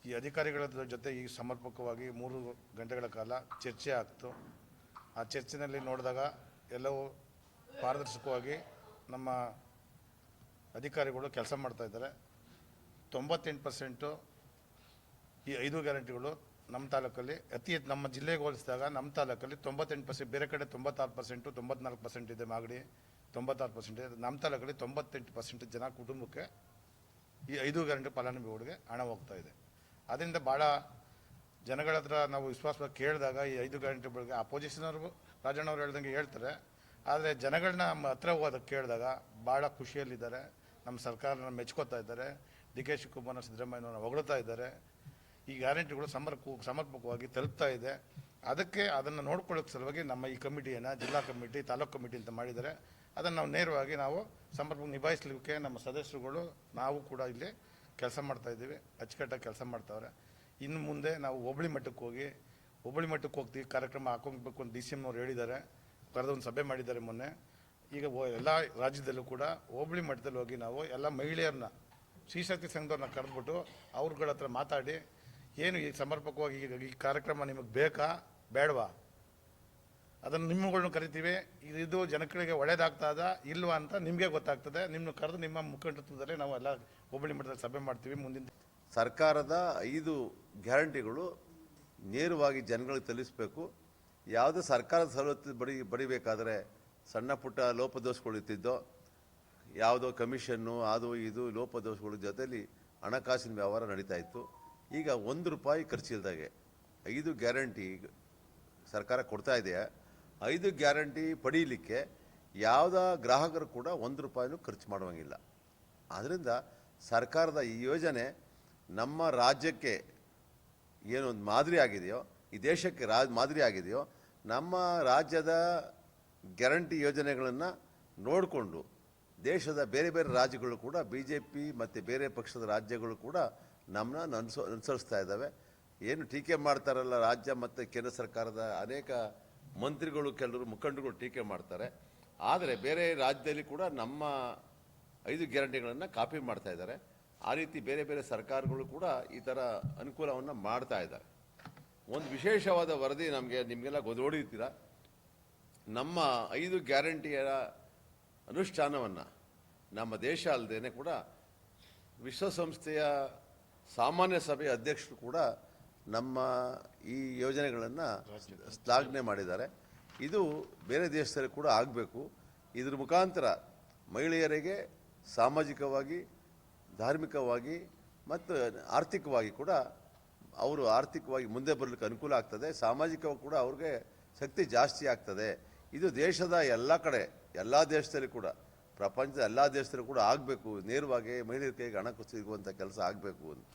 ಈ ಅಧಿಕಾರಿಗಳ ಜೊತೆ ಈ ಸಮರ್ಪಕವಾಗಿ 3 ಗಂಟೆಗಳ ಕಾಲ ಚರ್ಚೆ ಆಗ್ತು. ಆ ಚರ್ಚೆಯಲ್ಲಿ ನೋಡಿದಾಗ ಎಲ್ಲವೂ ಪಾರದರ್ಶಕವಾಗಿ ನಮ್ಮ ಅಧಿಕಾರಿಗಳು ಕೆಲಸ ಮಾಡ್ತಾ ಇದ್ದಾರೆ. 98% ಈ 5 ಗ್ಯಾರಂಟಿಗಳು ನಮ್ಮ ತಾಲೂಕಲ್ಲಿ ಅತಿ ಹೆಚ್ಚು, ನಮ್ಮ ಜಿಲ್ಲೆಗೆ ಹೋಲಿಸಿದಾಗ ನಮ್ಮ ತಾಲೂಕಲ್ಲಿ 98%, ಬೇರೆ ಕಡೆ 96%, 94% ಇದೆ, ಮಾಗಡಿ 96% ಇದೆ. ನಮ್ಮ ತಾಲೂಕಲ್ಲಿ 98% ಜನ ಕುಟುಂಬಕ್ಕೆ ಈ 5 ಗ್ಯಾರಂಟಿ ಫಲಾನುಭವಿಗಳಿಗೆ ಹಣ ಹೋಗ್ತಾ ಇದೆ. ಅದರಿಂದ ಭಾಳ ಜನಗಳ ಹತ್ರ ನಾವು ವಿಶ್ವಾಸವಾಗಿ ಕೇಳಿದಾಗ ಈ 5 ಗ್ಯಾರಂಟಿ ಬಗ್ಗೆ ಅಪೋಸಿಷನವ್ರು ರಾಜಣ್ಣವ್ರು ಹೇಳ್ದಂಗೆ ಹೇಳ್ತಾರೆ. ಆದರೆ ಜನಗಳನ್ನ ಹತ್ರ ಹೋಗೋದಕ್ಕೆ ಕೇಳಿದಾಗ ಭಾಳ ಖುಷಿಯಲ್ಲಿದ್ದಾರೆ. ನಮ್ಮ ಸರ್ಕಾರನ ಮೆಚ್ಕೋತಾ ಇದ್ದಾರೆ. ಡಿ ಕೆ ಶಿವಕುಮಾರ್, ಸಿದ್ದರಾಮಯ್ಯನವ್ರನ್ನ ಹೊಗಳ್ತಾ ಇದ್ದಾರೆ. ಈ ಗ್ಯಾರಂಟಿಗಳು ಸಮರ್ಪಕವಾಗಿ ತಲುಪ್ತಾ ಇದೆ. ಅದಕ್ಕೆ ಅದನ್ನು ನೋಡ್ಕೊಳ್ಳೋಕ್ಕೆ ಸಲುವಾಗಿ ನಮ್ಮ ಈ ಕಮಿಟಿಯನ್ನು ಜಿಲ್ಲಾ ಕಮಿಟಿ, ತಾಲೂಕು ಕಮಿಟಿ ಅಂತ ಮಾಡಿದ್ದಾರೆ. ಅದನ್ನು ನಾವು ನೇರವಾಗಿ ನಾವು ಸಮರ್ಪಕ ನಿಭಾಯಿಸಲಿಕ್ಕೆ ನಮ್ಮ ಸದಸ್ಯರುಗಳು ನಾವು ಕೂಡ ಇಲ್ಲಿ ಕೆಲಸ ಮಾಡ್ತಾ ಇದ್ದೀವಿ. ಅಚ್ಚುಕಟ್ಟಾಗಿ ಕೆಲಸ ಮಾಡ್ತಾವ್ರೆ. ಇನ್ನು ಮುಂದೆ ನಾವು ಹೋಬಳಿ ಮಟ್ಟಕ್ಕೆ ಹೋಗ್ತೀವಿ. ಕಾರ್ಯಕ್ರಮ ಹಾಕೋಬೇಕು ಅಂತ DCM ಅವ್ರು ಹೇಳಿದ್ದಾರೆ. ಕರೆದೊಂದು ಸಭೆ ಮಾಡಿದ್ದಾರೆ ಮೊನ್ನೆ. ಈಗ ಎಲ್ಲ ರಾಜ್ಯದಲ್ಲೂ ಕೂಡ ಹೋಬಳಿ ಮಟ್ಟದಲ್ಲಿ ಹೋಗಿ ನಾವು ಎಲ್ಲ ಮಹಿಳೆಯರನ್ನ, ಶ್ರೀಶಕ್ತಿ ಸಂಘದವ್ರನ್ನ ಕರೆದ್ಬಿಟ್ಟು ಅವ್ರಗಳ ಹತ್ರ ಮಾತಾಡಿ, ಏನು ಈ ಸಮರ್ಪಕವಾಗಿ ಈ ಕಾರ್ಯಕ್ರಮ ನಿಮಗೆ ಬೇಕಾ ಬೇಡವಾ, ಅದನ್ನು ನಿಮ್ಮಗಳನ್ನ ಕರಿತೀವಿ, ಇದು ಜನಗಳಿಗೆ ಒಳ್ಳೇದಾಗ್ತದ ಇಲ್ವಾ ಅಂತ ನಿಮಗೆ ಗೊತ್ತಾಗ್ತದೆ. ನಿಮ್ಮನ್ನು ಕರೆದು ನಿಮ್ಮ ಮುಖಂಡತ್ವದಲ್ಲಿ ನಾವು ಎಲ್ಲ ಹೋಬಳಿ ಮಟ್ಟದಲ್ಲಿ ಸಭೆ ಮಾಡ್ತೀವಿ. ಮುಂದಿನ ಸರ್ಕಾರದ 5 ಗ್ಯಾರಂಟಿಗಳು ನೇರವಾಗಿ ಜನಗಳಿಗೆ ತಲುಪಿಸಬೇಕು. ಯಾವುದೇ ಸರ್ಕಾರದ ಸವಲತ್ತು ಬಡಿಬೇಕಾದ್ರೆ ಸಣ್ಣ ಪುಟ್ಟ ಲೋಪದೋಷಗಳು ಇರ್ತಿದ್ದೋ, ಯಾವುದೋ ಕಮಿಷನ್ನು ಅದು ಇದು ಲೋಪದೋಷಗಳ ಜೊತೆಯಲ್ಲಿ ಹಣಕಾಸಿನ ವ್ಯವಹಾರ ನಡೀತಾ ಇತ್ತು. ಈಗ ₹1 ಖರ್ಚಿಲ್ದಾಗೆ 5 ಗ್ಯಾರಂಟಿ ಸರ್ಕಾರ ಕೊಡ್ತಾ ಇದೆಯಾ. 5 ಗ್ಯಾರಂಟಿ ಪಡೀಲಿಕ್ಕೆ ಯಾವುದೇ ಗ್ರಾಹಕರು ಕೂಡ ₹1 ಖರ್ಚು ಮಾಡುವಂಗಿಲ್ಲ. ಆದ್ದರಿಂದ ಸರ್ಕಾರದ ಈ ಯೋಜನೆ ನಮ್ಮ ರಾಜ್ಯಕ್ಕೆ ಏನೊಂದು ಮಾದರಿ ಆಗಿದೆಯೋ, ಈ ದೇಶಕ್ಕೆ ಮಾದರಿ ಆಗಿದೆಯೋ, ನಮ್ಮ ರಾಜ್ಯದ ಗ್ಯಾರಂಟಿ ಯೋಜನೆಗಳನ್ನು ನೋಡಿಕೊಂಡು ದೇಶದ ಬೇರೆ ಬೇರೆ ರಾಜ್ಯಗಳು ಕೂಡ BJP ಮತ್ತು ಬೇರೆ ಪಕ್ಷದ ರಾಜ್ಯಗಳು ಕೂಡ ನಮ್ಮನ್ನ ಅನುಸರಿಸ್ತಾ ಇದ್ದಾವೆ. ಏನು ಟೀಕೆ ಮಾಡ್ತಾರಲ್ಲ ರಾಜ್ಯ ಮತ್ತು ಕೇಂದ್ರ ಸರ್ಕಾರದ ಅನೇಕ ಮಂತ್ರಿಗಳು, ಕೆಲವರು ಮುಖಂಡರುಗಳು ಟೀಕೆ ಮಾಡ್ತಾರೆ. ಆದರೆ ಬೇರೆ ರಾಜ್ಯದಲ್ಲಿ ಕೂಡ ನಮ್ಮ 5 ಗ್ಯಾರಂಟಿಗಳನ್ನು ಕಾಪಿ ಮಾಡ್ತಾ ಇದ್ದಾರೆ. ಆ ರೀತಿ ಬೇರೆ ಬೇರೆ ಸರ್ಕಾರಗಳು ಕೂಡ ಈ ಥರ ಅನುಕೂಲವನ್ನು ಮಾಡ್ತಾ ಇದ್ದಾರೆ. ಒಂದು ವಿಶೇಷವಾದ ವರದಿ ನಿಮಗೆಲ್ಲ ಗೊತ್ತಿರ್ತೀರ. ನಮ್ಮ 5 ಗ್ಯಾರಂಟಿಯ ಅನುಷ್ಠಾನವನ್ನು ನಮ್ಮ ದೇಶ ಅಲ್ಲದೇ ಕೂಡ ವಿಶ್ವಸಂಸ್ಥೆಯ ಸಾಮಾನ್ಯ ಸಭೆಯ ಅಧ್ಯಕ್ಷರು ಕೂಡ ನಮ್ಮ ಈ ಯೋಜನೆಗಳನ್ನು ಶ್ಲಾಘನೆ ಮಾಡಿದ್ದಾರೆ. ಇದು ಬೇರೆ ದೇಶದಲ್ಲಿ ಕೂಡ ಆಗಬೇಕು. ಇದ್ರ ಮುಖಾಂತರ ಮಹಿಳೆಯರಿಗೆ ಸಾಮಾಜಿಕವಾಗಿ, ಧಾರ್ಮಿಕವಾಗಿ ಮತ್ತು ಆರ್ಥಿಕವಾಗಿ ಕೂಡ ಅವರು ಆರ್ಥಿಕವಾಗಿ ಮುಂದೆ ಬರಲಿಕ್ಕೆ ಅನುಕೂಲ ಆಗ್ತದೆ. ಸಾಮಾಜಿಕವಾಗಿ ಕೂಡ ಅವ್ರಿಗೆ ಶಕ್ತಿ ಜಾಸ್ತಿ ಆಗ್ತದೆ. ಇದು ದೇಶದ ಎಲ್ಲ ಕಡೆ, ಎಲ್ಲ ದೇಶದಲ್ಲಿ ಕೂಡ, ಪ್ರಪಂಚದ ಎಲ್ಲ ದೇಶದಲ್ಲೂ ಕೂಡ ಆಗಬೇಕು. ನೇರವಾಗಿ ಮಹಿಳೆಯರ ಕೈಗೆ ಹಣ ಸಿಗುವಂಥ ಕೆಲಸ ಆಗಬೇಕು ಅಂತ